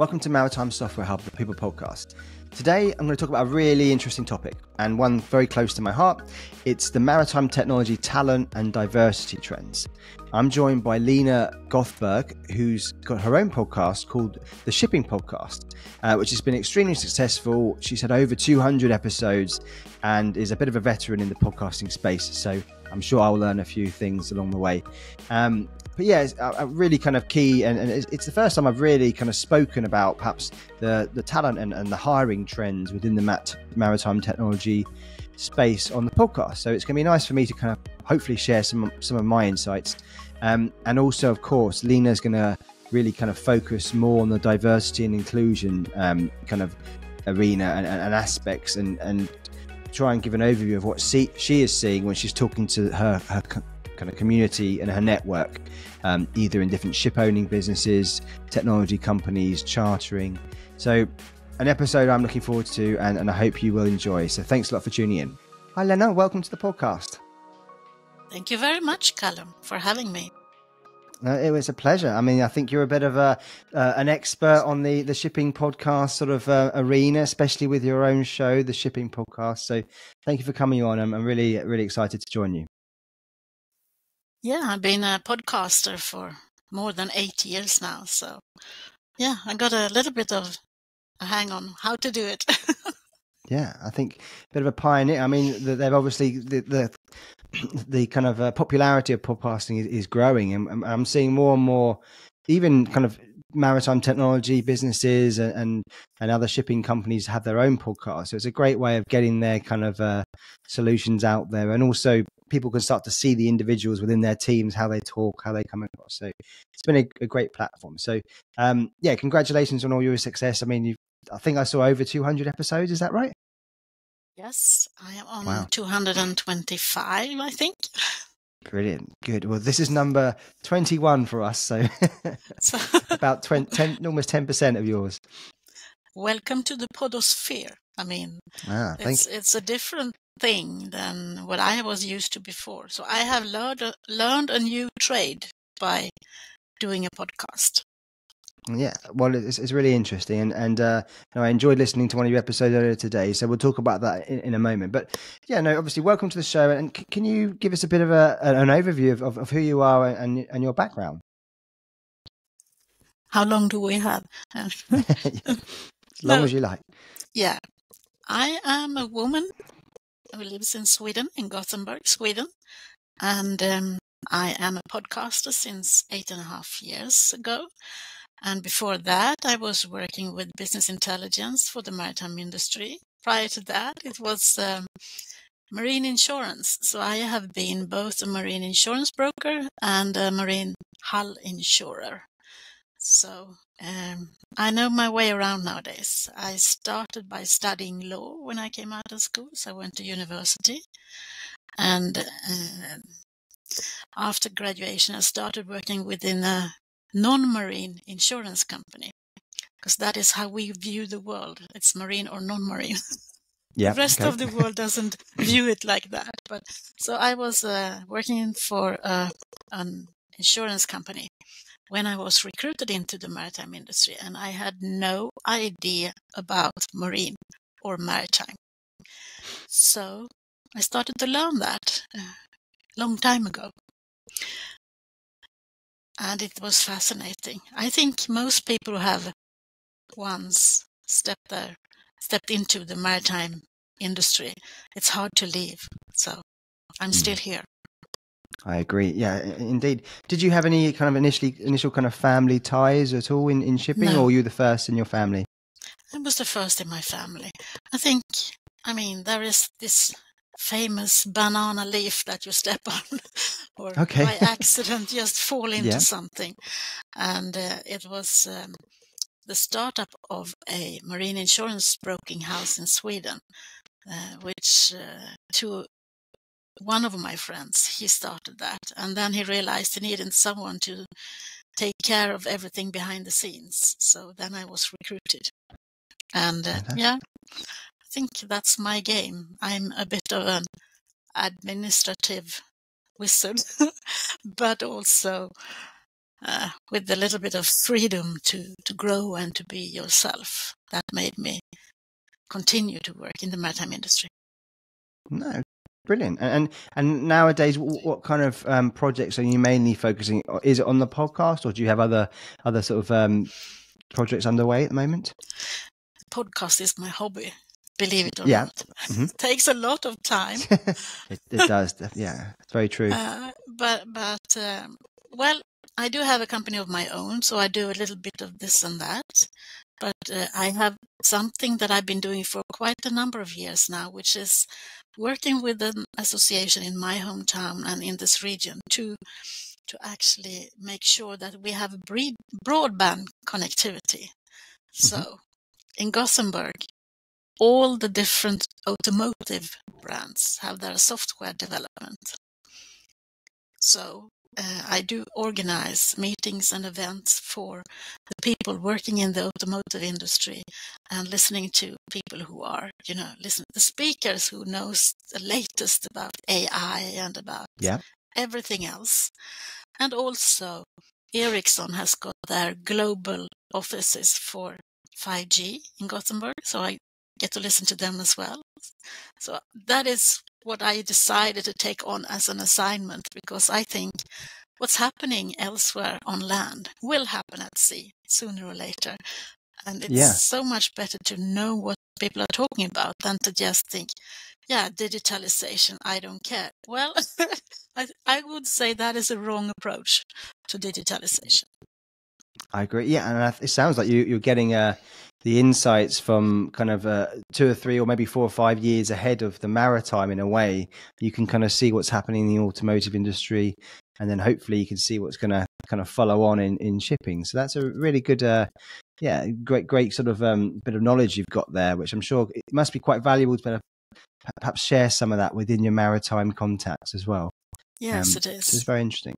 Welcome to Maritime Software Hub, the People Podcast. Today, I'm going to talk about a really interesting topic and one very close to my heart. It's the maritime technology talent and diversity trends. I'm joined by Lena Gothberg, who's got her own podcast called The Shipping Podcast, which has been extremely successful. She's had over 200 episodes and is a bit of a veteran in the podcasting space. So I'm sure I'll learn a few things along the way. But yeah, it's a really kind of key, and it's the first time I've really kind of spoken about perhaps the talent and the hiring trends within the maritime technology space on the podcast. So it's going to be nice for me to kind of hopefully share some of my insights. And also, of course, Lena's going to really kind of focus more on the diversity and inclusion kind of arena and aspects and try and give an overview of what she is seeing when she's talking to her kind of community and her network, either in different ship owning businesses, technology companies, chartering. So an episode I'm looking forward to and I hope you will enjoy. So thanks a lot for tuning in. Hi Lena, welcome to the podcast. Thank you very much, Callum, for having me. It was a pleasure. I mean, I think you're a bit of an expert on the shipping podcast sort of arena, especially with your own show, the Shipping Podcast. So thank you for coming on. I'm really, really excited to join you. Yeah, I've been a podcaster for more than 8 years now. So yeah, I got a little bit of a hang on how to do it. Yeah, I think a bit of a pioneer. I mean, they've obviously the kind of popularity of podcasting is growing, and I'm seeing more and more, even kind of maritime technology businesses and other shipping companies have their own podcasts. So it's a great way of getting their kind of solutions out there, and also people can start to see the individuals within their teams, how they talk, how they come across. So it's been a great platform. So yeah, congratulations on all your success. I mean, I think I saw over 200 episodes. Is that right? Yes, I am on 225, I think. Brilliant. Good. Well, this is number 21 for us. So about 10, almost 10% of yours. Welcome to the podosphere. I mean, it's a different thing than what I was used to before. So I have learned a new trade by doing a podcast. Yeah, well, it's really interesting, and I enjoyed listening to one of your episodes earlier today. So we'll talk about that in a moment. But yeah, no, obviously, welcome to the show. And can you give us a bit of an overview of who you are and your background? How long do we have? As long as you like. Yeah, I am a woman who lives in Sweden, in Gothenburg, Sweden, and I am a podcaster since 8.5 years ago. And before that, I was working with business intelligence for the maritime industry. Prior to that, it was marine insurance. So I have been both a marine insurance broker and a marine hull insurer. So I know my way around nowadays. I started by studying law when I came out of school. So I went to university. And after graduation, I started working within a non-marine insurance company, because that is how we view the world. It's marine or non-marine. The rest of the world doesn't view it like that. But so I was working for an insurance company when I was recruited into the maritime industry, and I had no idea about marine or maritime. So I started to learn that a long time ago. And it was fascinating. I think most people who have once stepped into the maritime industry, it's hard to leave. So I'm still here. I agree. Yeah, indeed. Did you have any kind of initial kind of family ties at all in shipping, or were you the first in your family? I was the first in my family. I mean, there is this famous banana leaf that you step on or by accident just fall into something. And it was the startup of a marine insurance broking house in Sweden, which to one of my friends, he started that. And then he realized he needed someone to take care of everything behind the scenes. So then I was recruited. And I think that's my game. I'm a bit of an administrative wizard, but also with a little bit of freedom to grow and to be yourself. That made me continue to work in the maritime industry. No, brilliant. And nowadays, what kind of projects are you mainly focusing? Is it on the podcast, or do you have other sort of projects underway at the moment? Podcast is my hobby, believe it or Yeah. not. It takes a lot of time. It does. Yeah, it's very true. Well, I do have a company of my own, so I do a little bit of this and that. But I have something that I've been doing for quite a number of years now, which is working with an association in my hometown and in this region to actually make sure that we have broadband connectivity. So in Gothenburg, all the different automotive brands have their software development. So I do organize meetings and events for the people working in the automotive industry and listening to people who are, listening to the speakers who knows the latest about AI and about everything else. And also Ericsson has got their global offices for 5G in Gothenburg. So I get to listen to them as well. So that is what I decided to take on as an assignment, because I think what's happening elsewhere on land will happen at sea sooner or later. And it's so much better to know what people are talking about than to just think, digitalization, I don't care. Well, I would say that is a wrong approach to digitalization. I agree. Yeah, and it sounds like you're getting the insights from kind of 2 or 3 or maybe 4 or 5 years ahead of the maritime in a way. You can kind of see what's happening in the automotive industry, and then hopefully you can see what's going to kind of follow on in shipping. So that's a really good, great sort of bit of knowledge you've got there, which I'm sure it must be quite valuable to perhaps share some of that within your maritime contacts as well. Yes, it is. So it's very interesting.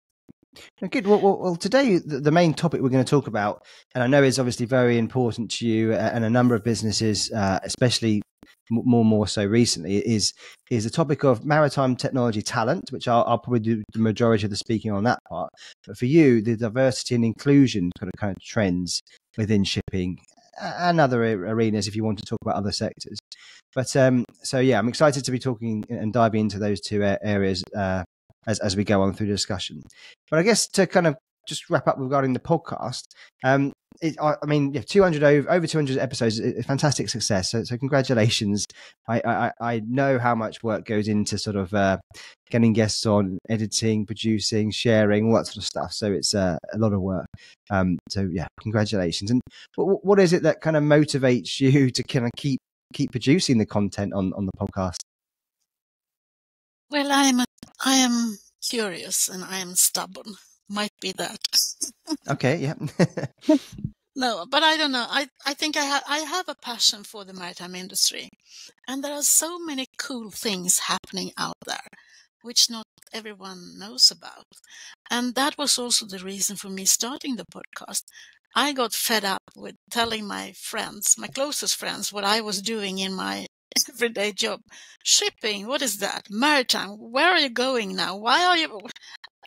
Good. Well, today the main topic we're going to talk about, and I know is obviously very important to you and a number of businesses, especially more so recently, is the topic of maritime technology talent, which I'll probably do the majority of the speaking on that part. But for you, the diversity and inclusion kind of trends within shipping and other arenas, if you want to talk about other sectors. But I'm excited to be talking and diving into those two areas as we go on through the discussion. But I guess to kind of just wrap up regarding the podcast, 200 over 200 episodes is a fantastic success. So congratulations. I know how much work goes into sort of getting guests on, editing, producing, sharing, all that sort of stuff. So it's a lot of work. Congratulations. And what is it that kind of motivates you to kind of keep producing the content on the podcast? Well, I am curious and I am stubborn. Might be that. Okay, yeah. No, but I don't know. I think I have a passion for the maritime industry, and there are so many cool things happening out there, which not everyone knows about. And that was also the reason for me starting the podcast. I got fed up with telling my friends, my closest friends, what I was doing in my everyday job. Shipping, what is that? Maritime, where are you going now? Why are you...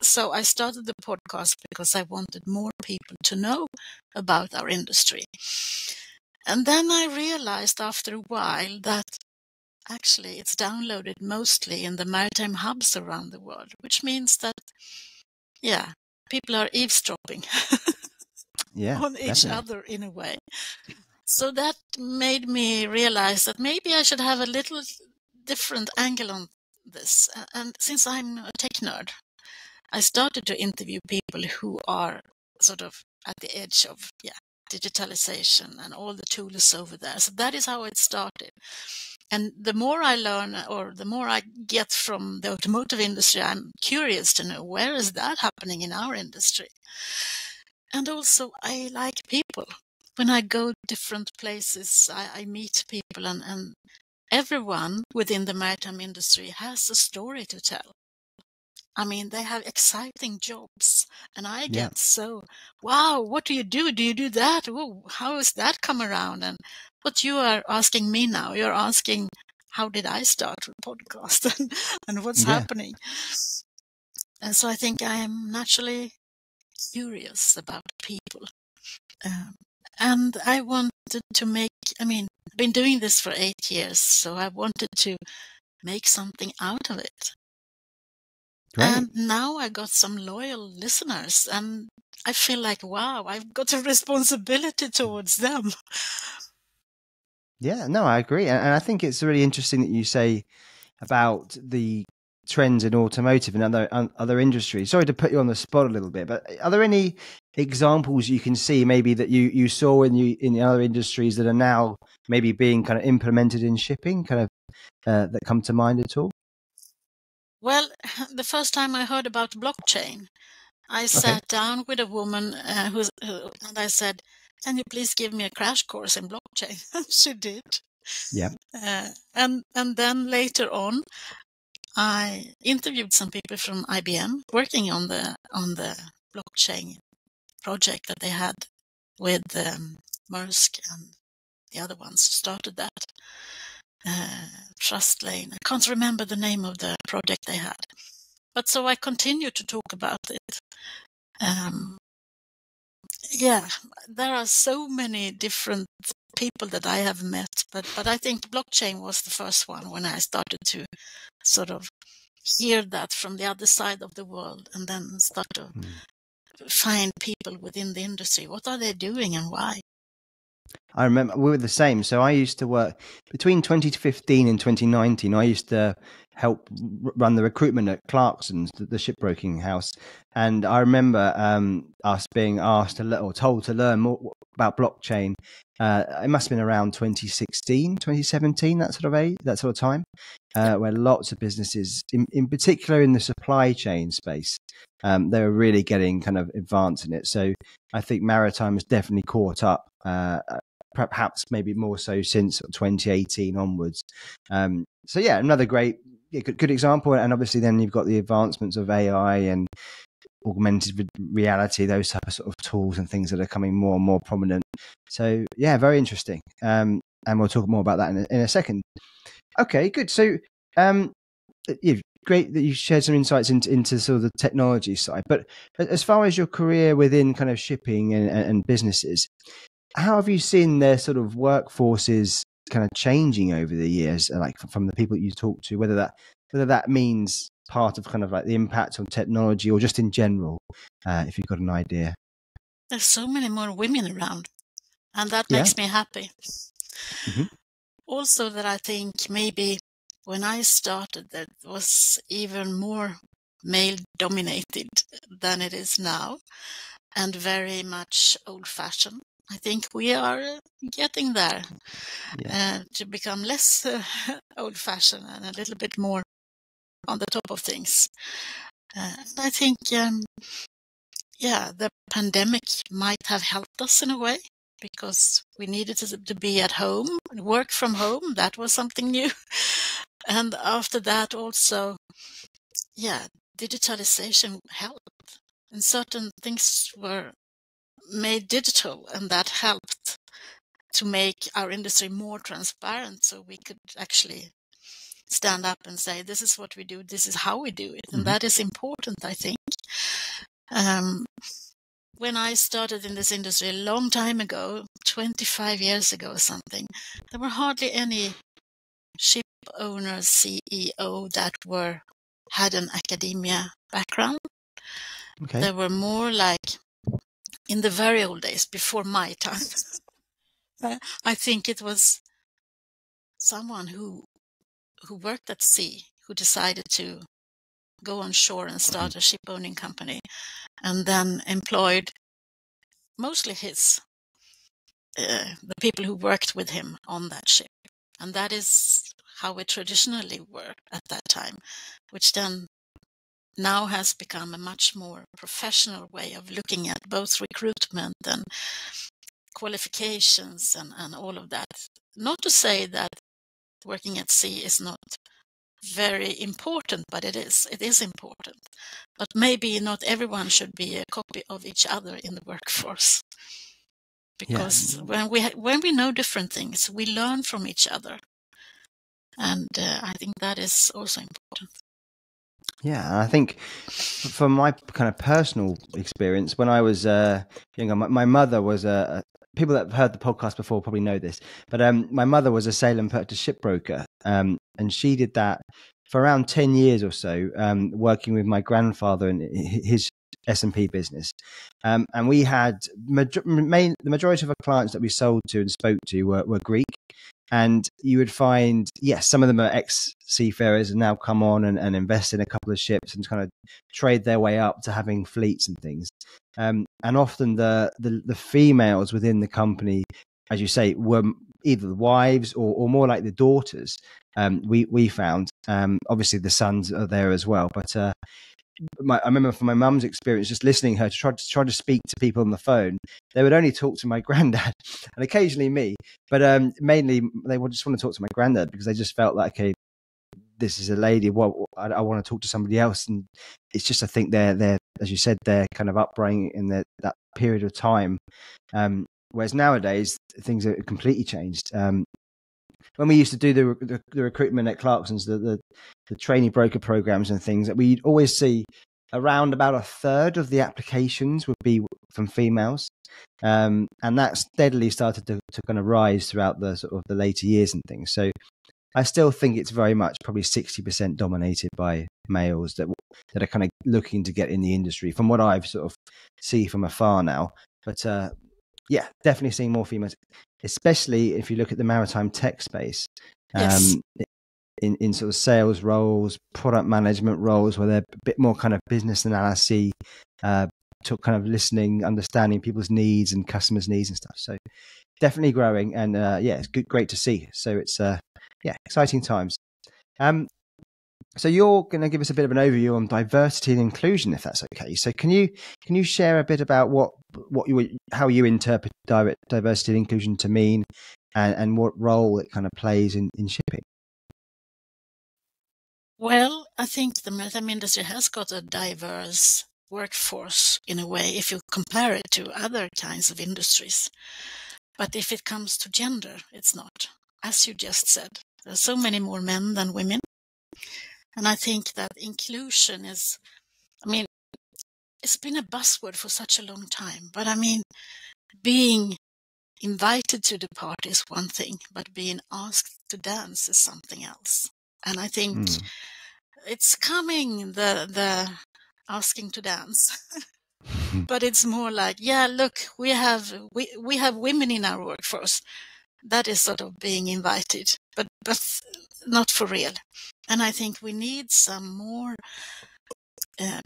So I started the podcast because I wanted more people to know about our industry. And then I realized after a while that actually it's downloaded mostly in the maritime hubs around the world, which means that, people are eavesdropping on each other in a way. So that made me realize that maybe I should have a little different angle on this. And since I'm a tech nerd, I started to interview people who are sort of at the edge of digitalization and all the tools over there. So that is how it started. And the more I learn or the more I get from the automotive industry, I'm curious to know where is that happening in our industry. And also I like people. When I go different places, I meet people and everyone within the maritime industry has a story to tell. I mean, they have exciting jobs, and I get so, wow, what do you do? Do you do that? Whoa, how has that come around? And what you are asking me now, you're asking, how did I start a podcast and what's happening? And so I think I am naturally curious about people. And I wanted to I've been doing this for 8 years, so I wanted to make something out of it. Great. And now I got some loyal listeners, and I feel like, wow, I've got a responsibility towards them. Yeah, no, I agree. And I think it's really interesting that you say about the trends in automotive and other industries. Sorry to put you on the spot a little bit, but are there any examples you can see maybe that you saw in the other industries that are now maybe being kind of implemented in shipping, kind of that come to mind at all? Well, the first time I heard about blockchain, I sat down with a woman and I said, "Can you please give me a crash course in blockchain?" And she did. Yeah. And then later on, I interviewed some people from IBM working on the blockchain project that they had with Maersk and the other ones started that. Trust Lane. I can't remember the name of the project they had. But so I continued to talk about it. There are so many different people that I have met, but I think blockchain was the first one when I started to sort of hear that from the other side of the world, and then start to find people within the industry. What are they doing and why? I remember we were the same. So I used to work between 2015 and 2019. I used to help run the recruitment at Clarkson's, the shipbroking house. And I remember us being asked or told to learn more about blockchain. It must have been around 2016, 2017, that sort of time, where lots of businesses, in particular in the supply chain space, they were really getting kind of advanced in it. So I think maritime has definitely caught up. Perhaps maybe more so since 2018 onwards. So yeah, another good example. And obviously then you've got the advancements of AI and augmented reality, those type of sort of tools and things that are coming more and more prominent. So yeah, very interesting. And we'll talk more about that in a second. Okay, good. So great that you shared some insights into sort of the technology side. But as far as your career within kind of shipping and businesses, how have you seen their sort of workforces kind of changing over the years, like from the people that you talk to, whether that means part of kind of like the impact on technology or just in general, if you've got an idea? There's so many more women around, and that Yeah. makes me happy. Mm-hmm. Also that I think maybe when I started, there was even more male-dominated than it is now, and very much old-fashioned. I think we are getting there to become less old-fashioned and a little bit more on the top of things. And I think, the pandemic might have helped us in a way, because we needed to be at home, work from home. That was something new. And after that also, digitalization helped. And certain things were made digital, and that helped to make our industry more transparent, so we could actually stand up and say, this is what we do, this is how we do it. And that is important, I think. When I started in this industry a long time ago, 25 years ago or something, there were hardly any ship owners, CEO that had an academia background. Okay. There were more like in the very old days, before my time. I think it was someone who worked at sea, who decided to go on shore and start a ship owning company, and then employed mostly the people who worked with him on that ship. And that is how it traditionally worked at that time, which then now has become a much more professional way of looking at both recruitment and qualifications and all of that. Not to say that working at sea is not very important, but it is important. But maybe not everyone should be a copy of each other in the workforce. Because when we know different things, we learn from each other. And I think that is also important. Yeah, and I think from my kind of personal experience, when I was younger, my mother was people that have heard the podcast before probably know this, but my mother was a sale and purchase shipbroker, and she did that for around 10 years or so, working with my grandfather and his S&P business. And we had the majority of our clients that we sold to and spoke to were Greek. And you would find, yes, some of them are ex seafarers and now come on and invest in a couple of ships and kind of trade their way up to having fleets and things. And often the females within the company, as you say, were either the wives or more like the daughters. We found, obviously the sons are there as well, but I remember from my mum's experience, just listening to her try to speak to people on the phone, they would only talk to my granddad and occasionally me, but mainly they would just want to talk to my granddad because they just felt like, okay, this is a lady. Well, I want to talk to somebody else, and it's just I think they're as you said, their kind of upbringing in that period of time. Whereas nowadays things are completely changed. When we used to do the recruitment at Clarkson's, the trainee broker programs and things, that we'd always see around about a third of the applications would be from females, and that steadily started to kind of rise throughout the sort of the later years and things. So I still think it's very much probably 60% dominated by males that are kind of looking to get in the industry, from what I've sort of see from afar now. But yeah, definitely seeing more females, especially if you look at the maritime tech space, Yes. in sort of sales roles, product management roles, where they're a bit more kind of business analysis, to kind of listening, understanding people's needs and customers' needs and stuff. So definitely growing, and yeah, it's great to see. So it's yeah, exciting times. So you're going to give us a bit of an overview on diversity and inclusion, if that's okay. So can you share a bit about how you interpret diversity and inclusion to mean, and what role it kind of plays in shipping? Well, I think the maritime industry has got a diverse workforce in a way if you compare it to other kinds of industries. But if it comes to gender, it's not. As you just said, there are so many more men than women. And I think that inclusion is, I mean, it's been a buzzword for such a long time. But I mean, being invited to the party is one thing, but being asked to dance is something else. And I think it's coming, the asking to dance. But it's more like, yeah, look, we have women in our workforce. That is sort of being invited, but not for real. And I think we need some more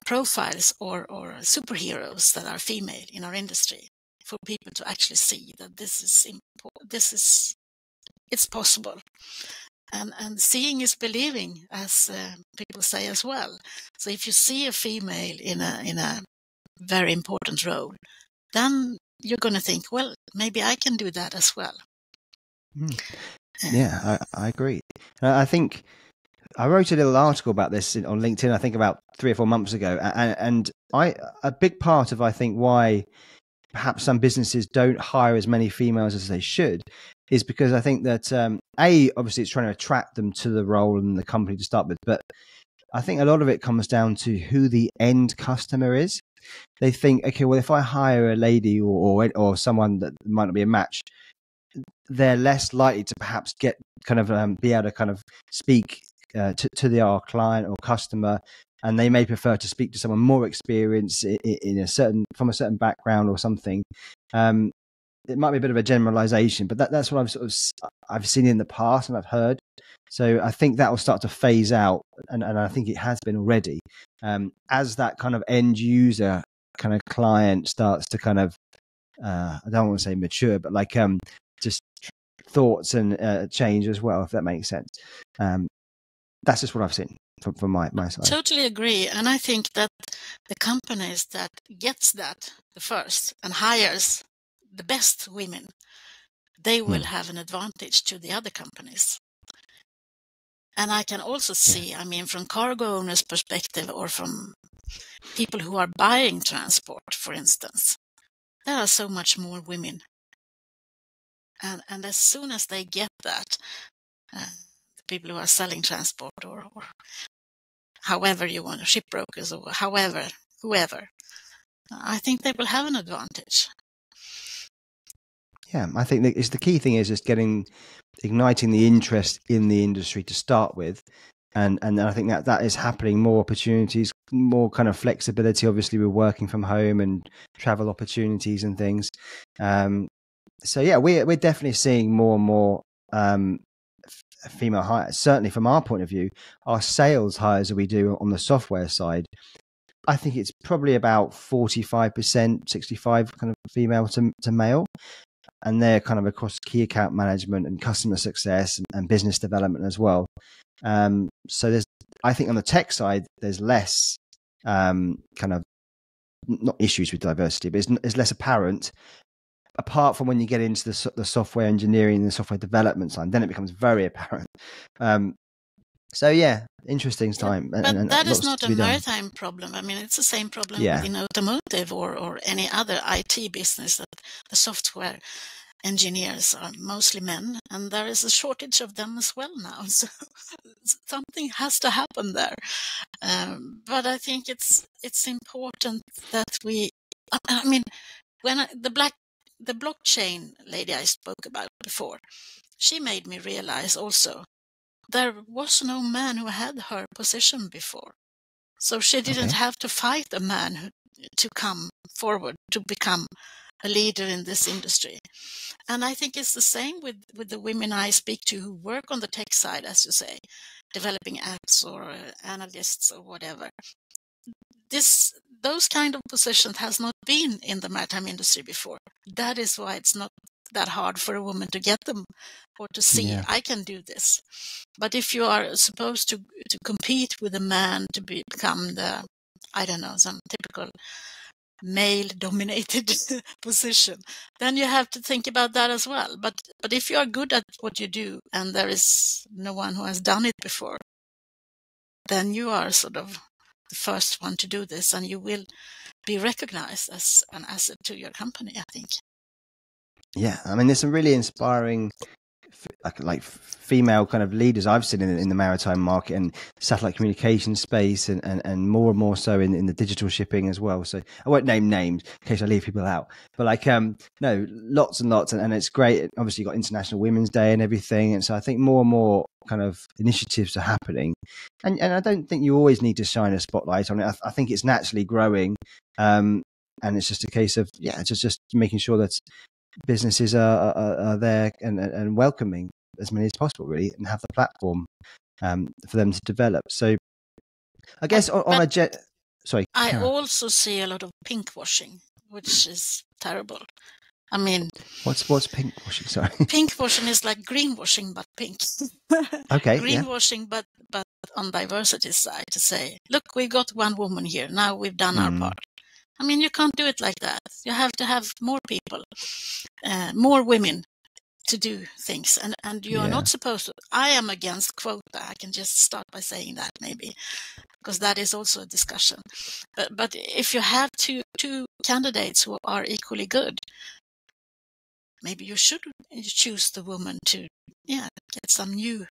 profiles or superheroes that are female in our industry for people to actually see that it's possible. And seeing is believing, as people say as well. So if you see a female in a very important role, then you're going to think, well, maybe I can do that as well. Yeah, I agree. I think I wrote a little article about this on LinkedIn, I think about 3 or 4 months ago. And a big part of, I think, why perhaps some businesses don't hire as many females as they should is because I think that, obviously it's trying to attract them to the role and the company to start with. But I think a lot of it comes down to who the end customer is. They think, okay, well, if I hire a lady or someone that might not be a match, they're less likely to perhaps get kind of be able to kind of speak to our client or customer, and they may prefer to speak to someone more experienced from a certain background or something. It might be a bit of a generalization, but that's what I've seen in the past and I've heard. So I think that will start to phase out, and I think it has been already, as that kind of end user kind of client starts to kind of I don't want to say mature, but like just thoughts and change as well, if that makes sense. That's just what I've seen from my side. Totally agree. And I think that the companies that gets that the first and hires the best women, they will have an advantage to the other companies. And I can also see, I mean, from cargo owners' perspective or from people who are buying transport, for instance, there are so much more women. And as soon as they get that, the people who are selling transport or however you want, shipbrokers or whoever. I think they will have an advantage. Yeah, I think that is the key thing, is just igniting the interest in the industry to start with. And I think that is happening. More opportunities, more kind of flexibility. Obviously, we're working from home and travel opportunities and things. So yeah, we're definitely seeing more and more female hires. Certainly, from our point of view, our sales hires that we do on the software side, I think it's probably about 45%, 65 kind of female to male. And they're kind of across key account management and customer success and business development as well. So I think on the tech side, there's less kind of, not issues with diversity, but it's less apparent. Apart from when you get into the software engineering and the software development side, then it becomes very apparent. So yeah, interesting time. But and that is lots not to a be done. maritime problem. I mean, it's the same problem Yeah. within automotive or any other IT business, that the software engineers are mostly men, and there is a shortage of them as well now. So something has to happen there. But I think it's important that we. I mean, when the blockchain lady I spoke about before, she made me realize also there was no man who had her position before. So she didn't Okay. have to fight a man to come forward to become a leader in this industry. And I think it's the same with the women I speak to who work on the tech side, as you say, developing apps or analysts or whatever. Those kind of positions has not been in the maritime industry before. That is why it's not that hard for a woman to get them or to see, I can do this. But if you are supposed to compete with a man to become the, I don't know, some typical male-dominated position, then you have to think about that as well. But if you are good at what you do and there is no one who has done it before, then you are sort of the first one to do this, and you will be recognized as an asset to your company, I think. Yeah, I mean, there's some really inspiring like female kind of leaders I've seen in the maritime market and satellite communication space, and more so in the digital shipping as well. So I won't name names in case I leave people out, but like no, lots and lots, and it's great. Obviously, you've got International Women's Day and everything, and so I think more and more kind of initiatives are happening, and I don't think you always need to shine a spotlight on it. I think it's naturally growing, and it's just a case of just making sure that businesses are there and welcoming as many as possible, really, and have the platform for them to develop. So I guess sorry. I also see a lot of pink washing, which is terrible. I mean, what's pink washing? Sorry. Pink washing is like greenwashing, but pink. Okay. Greenwashing, but on diversity side, to say, look, we got one woman here. Now we've done our part. I mean, you can't do it like that. You have to have more people, more women to do things. And you are not supposed to. I am against quota. I can just start by saying that, maybe, because that is also a discussion. But if you have two candidates who are equally good, maybe you should choose the woman to get some new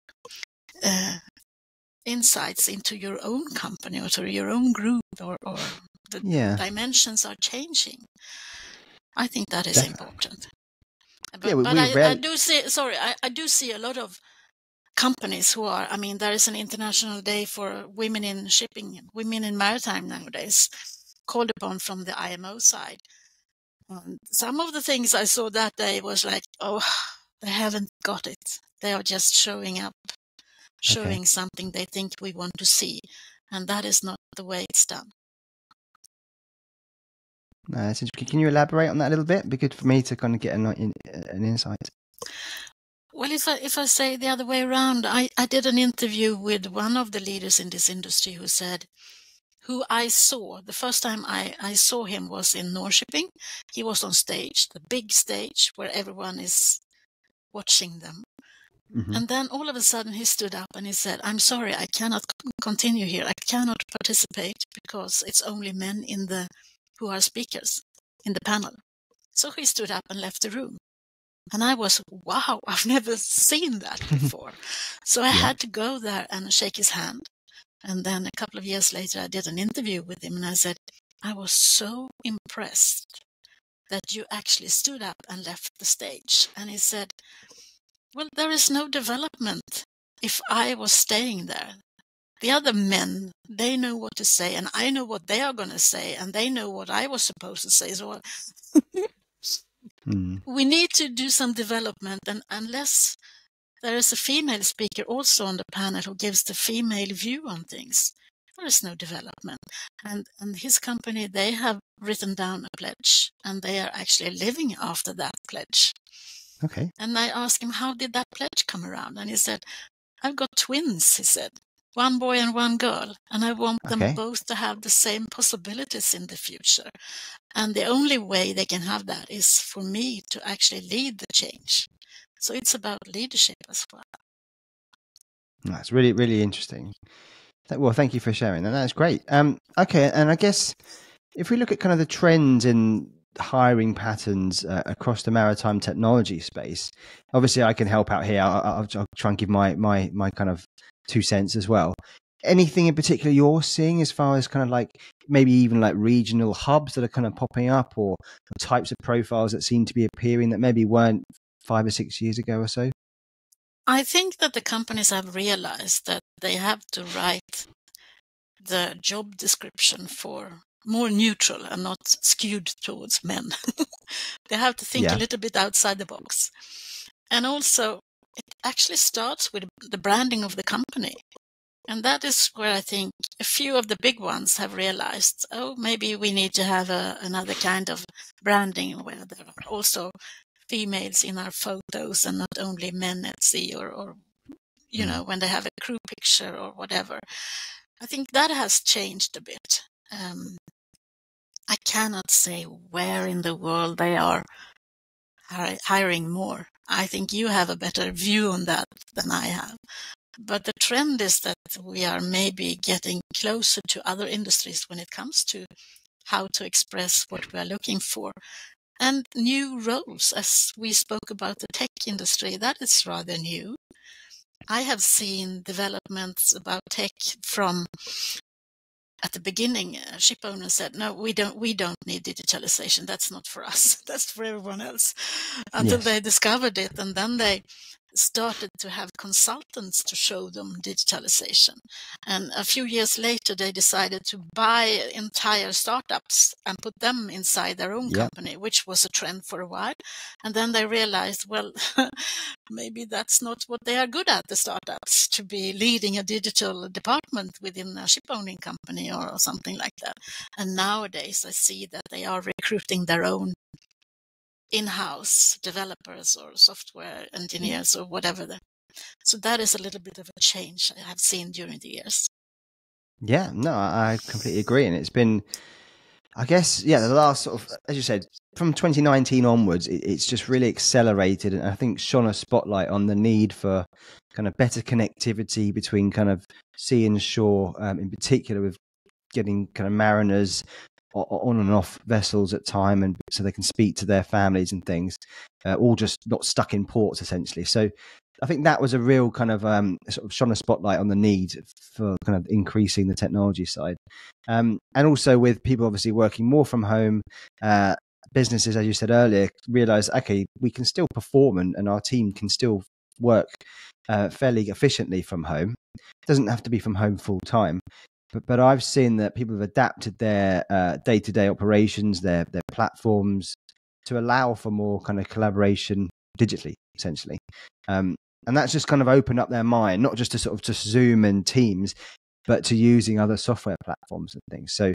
insights into your own company or to your own group, or the dimensions are changing. I think that is important. But I do see a lot of companies who are, I mean, there is an international day for women in shipping, women in maritime nowadays, called upon from the IMO side. Some of the things I saw that day was like, oh, they haven't got it. They are just showing up, showing something they think we want to see. And that is not the way it's done. No, can you elaborate on that a little bit? It'd be good for me to kind of get an insight. Well, if I say the other way around, I did an interview with one of the leaders in this industry who said, who I saw, the first time I saw him was in Norrköping. He was on stage, the big stage where everyone is watching them. Mm-hmm. And then all of a sudden he stood up and he said, I'm sorry, I cannot continue here. I cannot participate because it's only men who are speakers in the panel. So he stood up and left the room. And I was, wow, I've never seen that before. So I had to go there and shake his hand And then a couple of years later, I did an interview with him and I said, I was so impressed that you actually stood up and left the stage. And he said, well, there is no development if I was staying there. The other men, they know what to say, and I know what they are going to say, and they know what I was supposed to say. So we need to do some development, and unless there is a female speaker also on the panel who gives the female view on things, there is no development. And his company, they have written down a pledge, and they are actually living after that pledge. Okay. And I asked him, how did that pledge come around? And he said, I've got twins, he said. One boy and one girl, and I want them both to have the same possibilities in the future. And the only way they can have that is for me to actually lead the change. So it's about leadership as well. That's really, really interesting. Well, thank you for sharing that. That's great. Okay, and I guess if we look at kind of the trends in hiring patterns across the maritime technology space, obviously I can help out here. I'll try and give my kind of 2 cents as well. Anything in particular you're seeing as far as kind of like maybe even like regional hubs that are kind of popping up, or types of profiles that seem to be appearing that maybe weren't 5 or 6 years ago or so? I think that the companies have realized that they have to write the job description for more neutral and not skewed towards men. They have to think a little bit outside the box. And also, it actually starts with the branding of the company. And that is where I think a few of the big ones have realized, oh, maybe we need to have another kind of branding where there are also females in our photos and not only men at sea or you know, when they have a crew picture or whatever. I think that has changed a bit. I cannot say where in the world they are hiring more. I think you have a better view on that than I have. But the trend is that we are maybe getting closer to other industries when it comes to how to express what we are looking for. And new roles, as we spoke about the tech industry, that is rather new. I have seen developments about tech from at the beginning. Ship owners said, no, we don't need digitalization. That's not for us. That's for everyone else. Until they discovered it, and then they started to have consultants to show them digitalization. And a few years later, they decided to buy entire startups and put them inside their own company, which was a trend for a while. And then they realized, well, maybe that's not what they are good at, the startups, to be leading a digital department within a ship owning company or something like that. And nowadays I see that they are recruiting their own in-house developers or software engineers or whatever. So that is a little bit of a change I have seen during the years. Yeah, no, I completely agree. And it's been, I guess, the last sort of, as you said, from 2019 onwards, it's just really accelerated. And I think shone a spotlight on the need for kind of better connectivity between kind of sea and shore, in particular with getting kind of mariners on and off vessels at time, and so they can speak to their families and things, all just not stuck in ports essentially. So I think that was a real kind of sort of shone a spotlight on the need for kind of increasing the technology side, and also with people obviously working more from home. Businesses, as you said earlier, realize, okay, we can still perform and our team can still work fairly efficiently from home. It doesn't have to be from home full time. But I've seen that people have adapted their day-to-day operations, their platforms, to allow for more kind of collaboration digitally, essentially. And that's just kind of opened up their mind, not just to sort of just Zoom and Teams, but to using other software platforms and things. So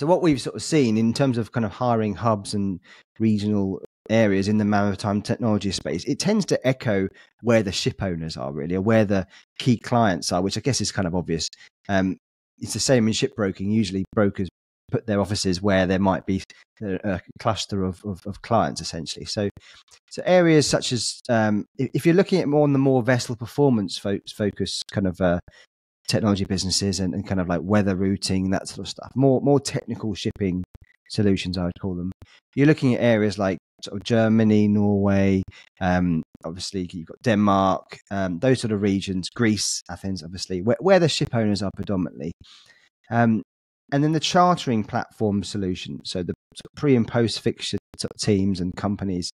what we've sort of seen in terms of kind of hiring hubs and regional areas in the maritime technology space, it tends to echo where the ship owners are really, or where the key clients are, which I guess is kind of obvious. It's the same in shipbroking. Usually brokers put their offices where there might be a cluster of clients essentially. So areas such as, if you're looking at more on the more vessel performance focus kind of technology businesses and kind of like weather routing, that sort of stuff, more technical shipping solutions, I would call them. You're looking at areas like sort of Germany, Norway, obviously you've got Denmark, those sort of regions, Greece, Athens, obviously, where the ship owners are predominantly. And then the chartering platform solution, so the pre and post fixture teams and companies,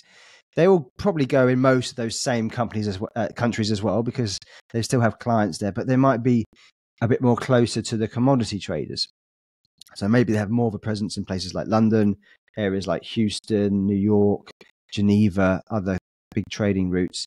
they will probably go in most of those same companies countries as well, because they still have clients there, but they might be a bit more closer to the commodity traders. So maybe they have more of a presence in places like London, areas like Houston, New York, Geneva, other big trading routes.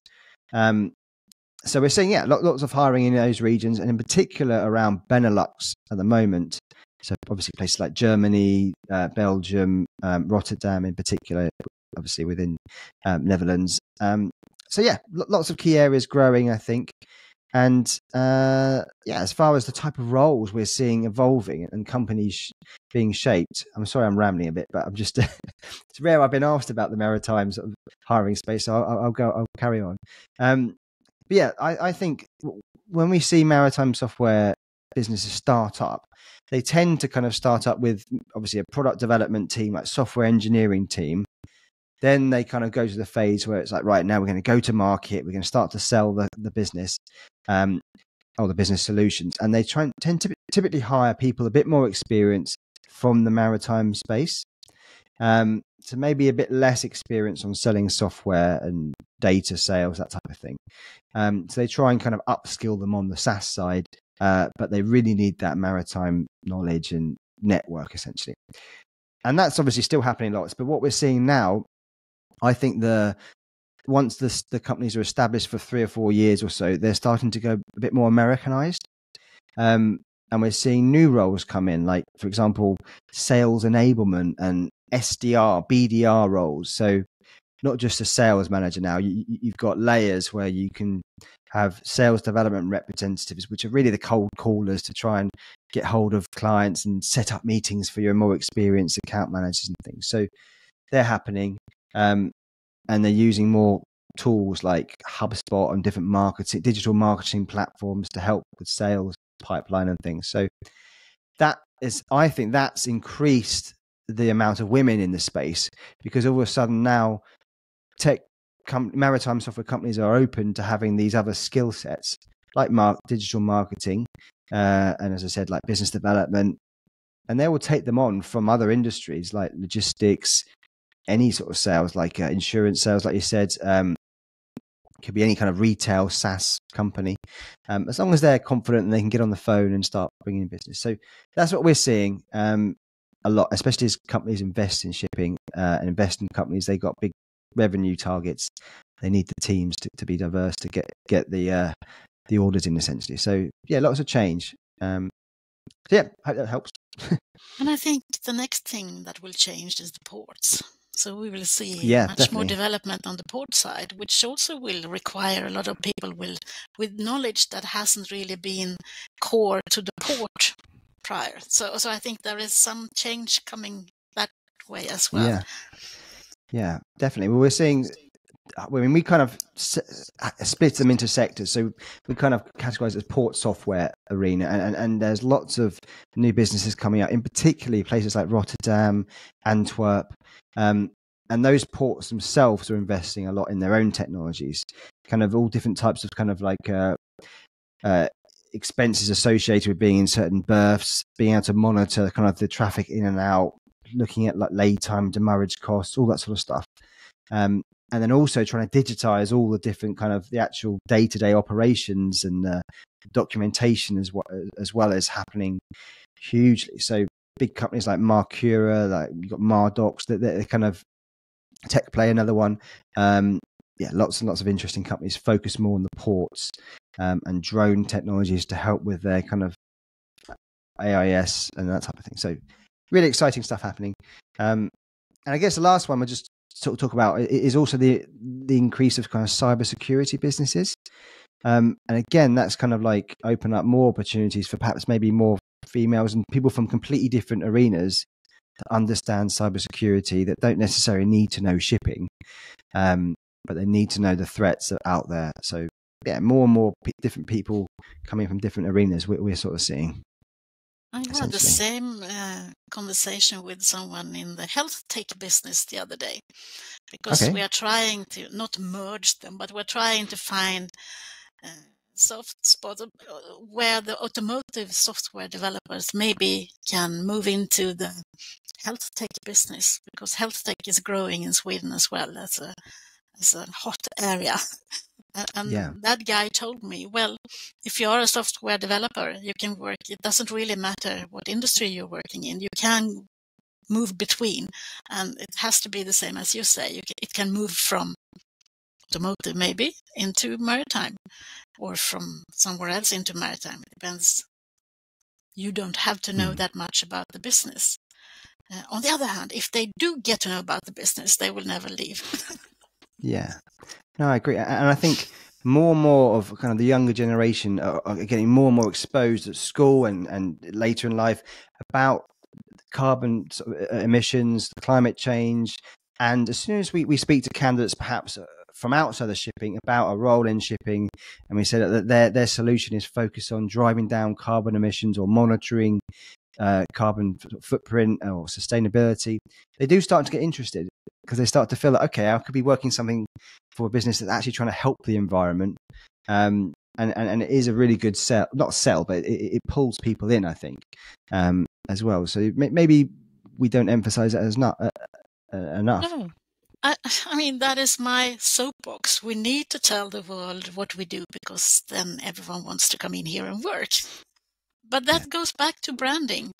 So we're seeing, lots of hiring in those regions, and in particular around Benelux at the moment. So obviously places like Germany, Belgium, Rotterdam in particular, obviously within Netherlands. Lots of key areas growing, I think. And as far as the type of roles we're seeing evolving and companies being shaped, I'm sorry I'm rambling a bit, but I'm just it's rare I've been asked about the maritime sort of hiring space, so I'll carry on. I think when we see maritime software businesses start up, they tend to kind of start up with obviously a product development team, like software engineering team. Then they kind of go to the phase where it's like, right, now we're going to go to market. We're going to start to sell the business, or the business solutions. And they tend to typically hire people a bit more experienced from the maritime space. So maybe a bit less experience on selling software and data sales, that type of thing. So they try and kind of upskill them on the SaaS side, but they really need that maritime knowledge and network, essentially. And that's obviously still happening lots. But what we're seeing now, I think once the companies are established for 3 or 4 years or so, they're starting to go a bit more Americanized. And we're seeing new roles come in, like, for example, sales enablement and SDR, BDR roles. So not just a sales manager now, you've got layers where you can have sales development representatives, which are really the cold callers to try and get hold of clients and set up meetings for your more experienced account managers and things. So they're happening. And they're using more tools like HubSpot and different digital marketing platforms to help with sales pipeline and things. So I think that's increased the amount of women in the space, because all of a sudden now maritime software companies are open to having these other skill sets like digital marketing, and as I said, like business development, and they will take them on from other industries like logistics, any sort of sales, like insurance sales, like you said. Could be any kind of retail SaaS company, as long as they're confident and they can get on the phone and start bringing in business. So that's what we're seeing a lot, especially as companies invest in shipping and invest in companies. They got big revenue targets. They need the teams to be diverse to get the orders in, essentially. So lots of change. Hope that helps. And I think the next thing that will change is the ports. So we will see much more development on the port side, which also will require a lot of people with knowledge that hasn't really been core to the port prior. So I think there is some change coming that way as well. Yeah, definitely. Well, we're seeing, we kind of split them into sectors. So we kind of categorize it as port software arena, and there's lots of new businesses coming out, in particularly places like Rotterdam, Antwerp, and those ports themselves are investing a lot in their own technologies, kind of all different types of kind of like expenses associated with being in certain berths, being able to monitor kind of the traffic in and out, looking at like lay time, demurrage costs, all that sort of stuff. And then also trying to digitize all the different kind of the actual day-to-day operations and documentation as well as happening hugely. So big companies like Marcura, like you've got Mardocs, they're kind of Tech Play, another one. Lots and lots of interesting companies focus more on the ports and drone technologies to help with their kind of AIS and that type of thing. So really exciting stuff happening. And I guess the last one we'll just sort of talk about is also the increase of kind of cybersecurity businesses. And again, that's kind of like open up more opportunities for perhaps maybe more females and people from completely different arenas that understand cybersecurity, that don't necessarily need to know shipping, but they need to know the threats that are out there. So more and more different people coming from different arenas we're sort of seeing. I had the essentially. same conversation with someone in the health tech business the other day, because we Okay. are trying to not merge them, but we're trying to find uh, soft spot where the automotive software developers maybe can move into the health tech business, because health tech is growing in Sweden as well as a hot area. Yeah. And that guy told me, well, if you are a software developer, you can work. It doesn't really matter what industry you're working in. You can move between, and it has to be the same as you say. It can move from automotive maybe into maritime, or from somewhere else into maritime. It depends. You don't have to know Hmm. that much about the business. On the other hand, if they do get to know about the business, they will never leave. Yeah. No, I agree. And I think more and more of kind of the younger generation are getting more and more exposed at school and later in life about carbon emissions, climate change. And as soon as we speak to candidates, perhaps from outside of shipping, about a role in shipping, and we say that their solution is focused on driving down carbon emissions or monitoring carbon footprint or sustainability, they do start to get interested, because they start to feel like, okay, I could be working something for a business that's actually trying to help the environment. And it is a really good sell, not sell, but it pulls people in, I think, as well. So maybe we don't emphasize it as not enough. No. I mean, that is my soapbox. We need to tell the world what we do, because then everyone wants to come in here and work. But Yeah. that goes back to branding.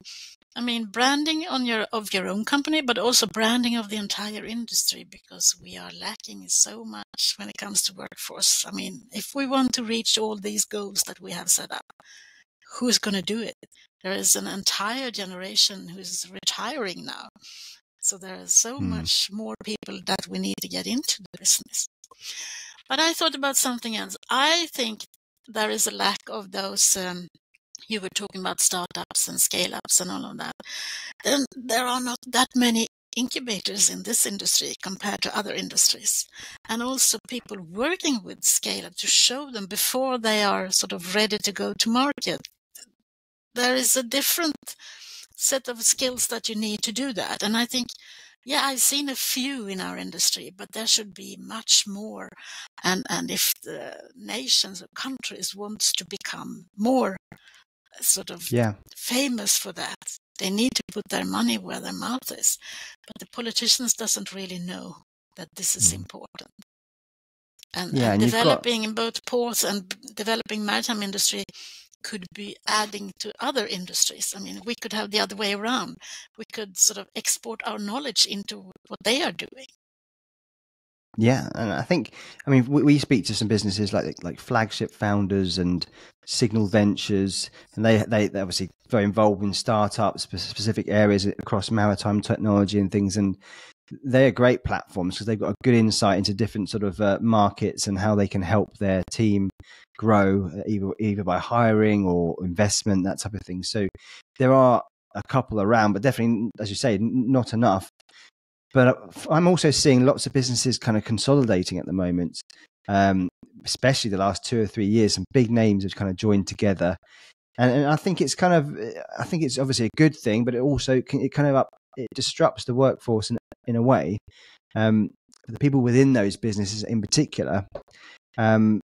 I mean, branding of your own company, but also branding of the entire industry, because we are lacking so much when it comes to workforce. I mean, if we want to reach all these goals that we have set up, who's going to do it? There is an entire generation who's retiring now. So there are so much more people that we need to get into the business. But I thought about something else. I think there is a lack of those, you were talking about startups and scale-ups and all of that. Then there are not that many incubators in this industry compared to other industries. And also people working with scale-up to show them before they are sort of ready to go to market. There is a different set of skills that you need to do that. And I think, yeah, I've seen a few in our industry, but there should be much more. And if the nations or countries wants to become more sort of Yeah. famous for that, they need to put their money where their mouth is. But the politicians doesn't really know that this is important. Yeah. And And you've got, developing in both ports and developing maritime industry could be adding to other industries. I mean, we could have the other way around. We could sort of export our knowledge into what they are doing. yeah, and I think, I mean, we speak to some businesses like Flagship Founders and Signal Ventures, and they're obviously very involved in startups, specific areas across maritime technology and things, and they're great platforms because they've got a good insight into different sort of markets and how they can help their team grow, either by hiring or investment, that type of thing. So there are a couple around, but definitely, as you say, not enough. But I'm also seeing lots of businesses kind of consolidating at the moment, especially the last 2 or 3 years. Some big names have kind of joined together, and I think it's I think it's obviously a good thing, but it also it disrupts the workforce in a way. For the people within those businesses in particular, all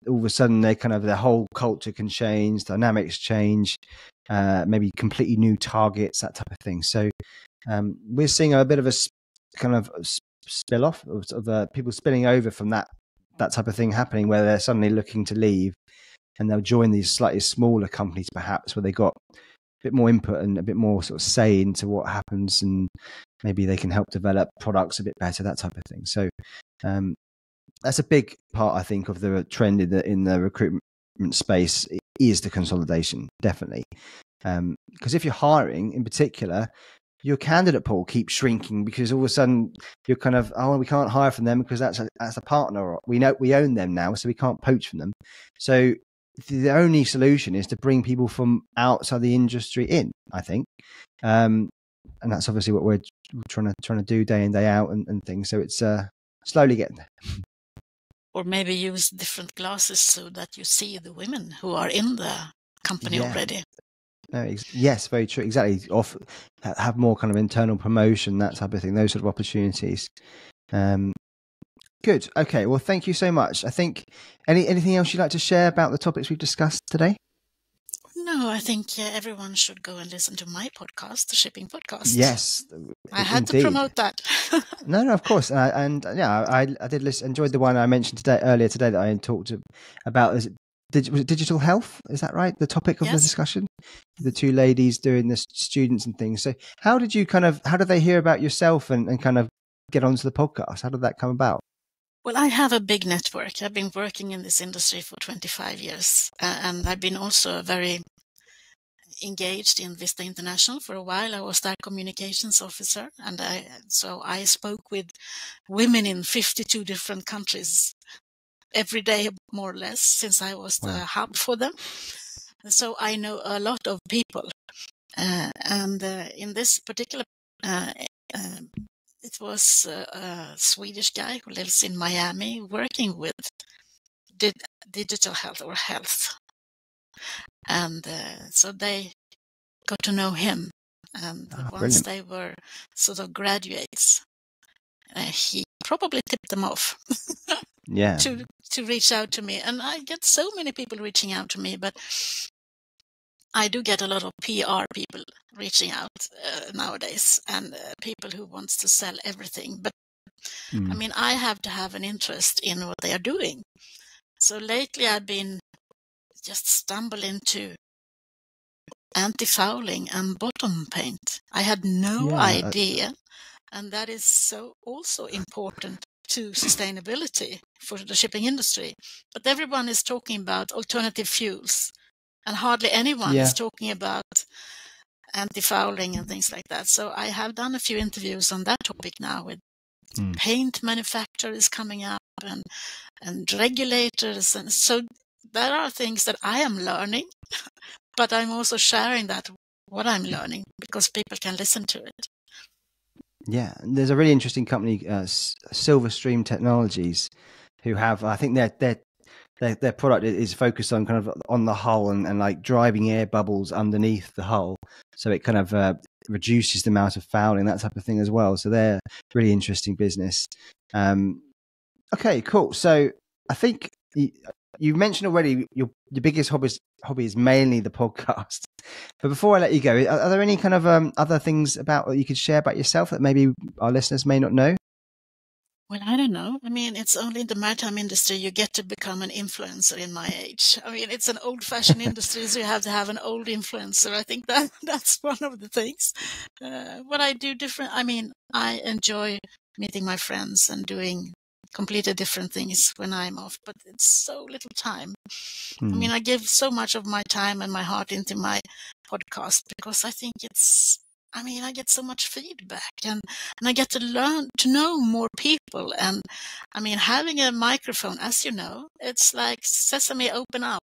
of a sudden their whole culture can change, dynamics change, maybe completely new targets, that type of thing. So we're seeing a bit of a kind of spill off of people spilling over from that type of thing happening, where they're suddenly looking to leave and they'll join these slightly smaller companies, perhaps, where they got a bit more input and a bit more sort of say into what happens, and maybe they can help develop products a bit better, that type of thing. So that's a big part, I think, of the trend in the recruitment space, is the consolidation, definitely. Because if you're hiring in particular, your candidate pool keeps shrinking, because all of a sudden you're kind of, oh, we can't hire from them because that's a partner. We know we own them now, so we can't poach from them. So the only solution is to bring people from outside the industry in, I think. And that's obviously what we're trying to do day in, day out, and things. So it's slowly getting there. Or maybe use different glasses so that you see the women who are in the company already. No, yes, very true. Exactly. Have more kind of internal promotion, that type of thing, those sort of opportunities. Good. Okay. Well, thank you so much. I think anything else you'd like to share about the topics we've discussed today? No, I think everyone should go and listen to my podcast, the Shipping Podcast. Yes, I had indeed. to promote that. No, of course. I did listen, enjoyed the one I mentioned earlier today that I talked about. Was it digital health? Is that right? The topic of the discussion? The two ladies doing the students and things. So how did they hear about yourself and kind of get onto the podcast? How did that come about? Well, I have a big network. I've been working in this industry for 25 years, and I've been also very engaged in Vista International for a while. I was their communications officer, and so I spoke with women in 52 different countries every day, more or less, since I was the hub for them. So I know a lot of people, and in this particular it was a Swedish guy who lives in Miami working with digital health or health. And so they got to know him. And once they were sort of graduates, he probably tipped them off to reach out to me. And I get so many people reaching out to me, but I do get a lot of PR people reaching out nowadays, and people who wants to sell everything. But I mean, I have to have an interest in what they are doing. So lately I've been just stumbled into anti-fouling and bottom paint. I had no idea. And that is so also important to sustainability for the shipping industry. But everyone is talking about alternative fuels. And hardly anyone is talking about anti-fouling and things like that. So I have done a few interviews on that topic now with paint manufacturers coming up and regulators. And so there are things that I am learning, but I'm also sharing what I'm learning, because people can listen to it. Yeah, there's a really interesting company, Silverstream Technologies, who have, I think their product is focused on kind of on the hull and like driving air bubbles underneath the hull, so it kind of reduces the amount of fouling, that type of thing as well. So they're really interesting business. Okay, cool. So I think you mentioned already your biggest hobby is mainly the podcast. But before I let you go, are there any kind of other things about what you could share about yourself that maybe our listeners may not know? Well, I don't know. I mean, it's only in the maritime industry you get to become an influencer in my age. I mean, it's an old-fashioned industry, so you have to have an old influencer. I think that's one of the things. What I do different, I mean, I enjoy meeting my friends and doing completely different things when I'm off, but it's so little time. I mean, I give so much of my time and my heart into my podcast because I think I get so much feedback and I get to learn to know more people. And I mean, having a microphone, as you know, it's like sesame, open up.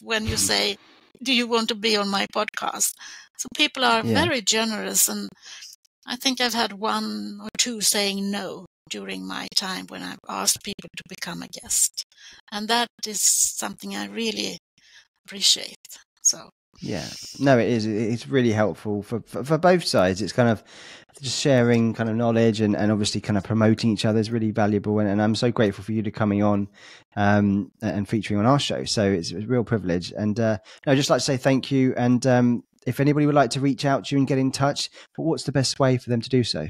When you say, do you want to be on my podcast? So people are very generous. And I think I've had one or two saying no during my time when I've asked people to become a guest. And that is something I really appreciate. So. Yeah, no, it is. It's really helpful for both sides. It's kind of just sharing kind of knowledge and obviously kind of promoting each other is really valuable. And I'm so grateful for you to coming on and featuring on our show. So it's a real privilege. And I'd just like to say thank you. And if anybody would like to reach out to you and get in touch, what's the best way for them to do so?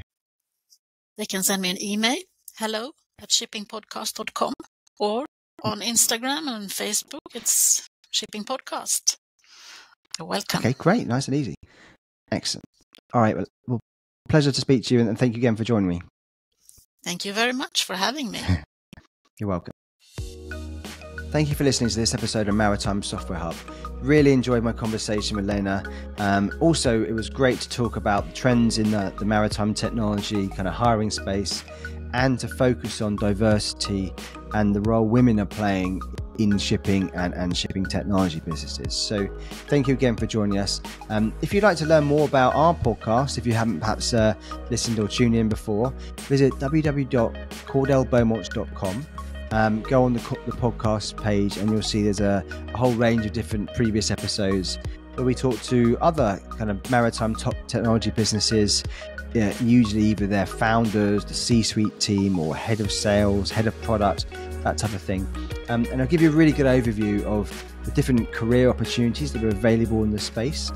They can send me an email, hello@shippingpodcast.com, or on Instagram and Facebook, it's Shipping Podcast. You're welcome. Okay, great. Nice and easy. Excellent. All right. Well, pleasure to speak to you, and thank you again for joining me. Thank you very much for having me. You're welcome. Thank you for listening to this episode of Maritime Software Hub. Really enjoyed my conversation with Lena. Also, it was great to talk about the trends in the maritime technology kind of hiring space, and to focus on diversity and the role women are playing in shipping and shipping technology businesses. So thank you again for joining us. If you'd like to learn more about our podcast, if you haven't perhaps listened or tuned in before, visit www.cordellbeaumont.com. Go on the podcast page and you'll see there's a whole range of different previous episodes where we talk to other kind of maritime top technology businesses, usually either their founders, the C-suite team, or head of sales, head of product, that type of thing. And I'll give you a really good overview of the different career opportunities that are available in the space.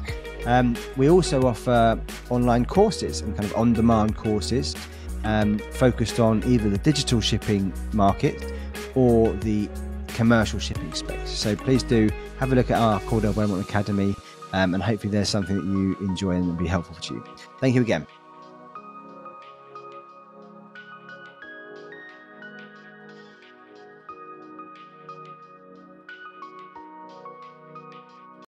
We also offer online courses and kind of on-demand courses focused on either the digital shipping market or the commercial shipping space. So please do have a look at our Cordell Beaumont Academy, and hopefully there's something that you enjoy and will be helpful to you. Thank you again.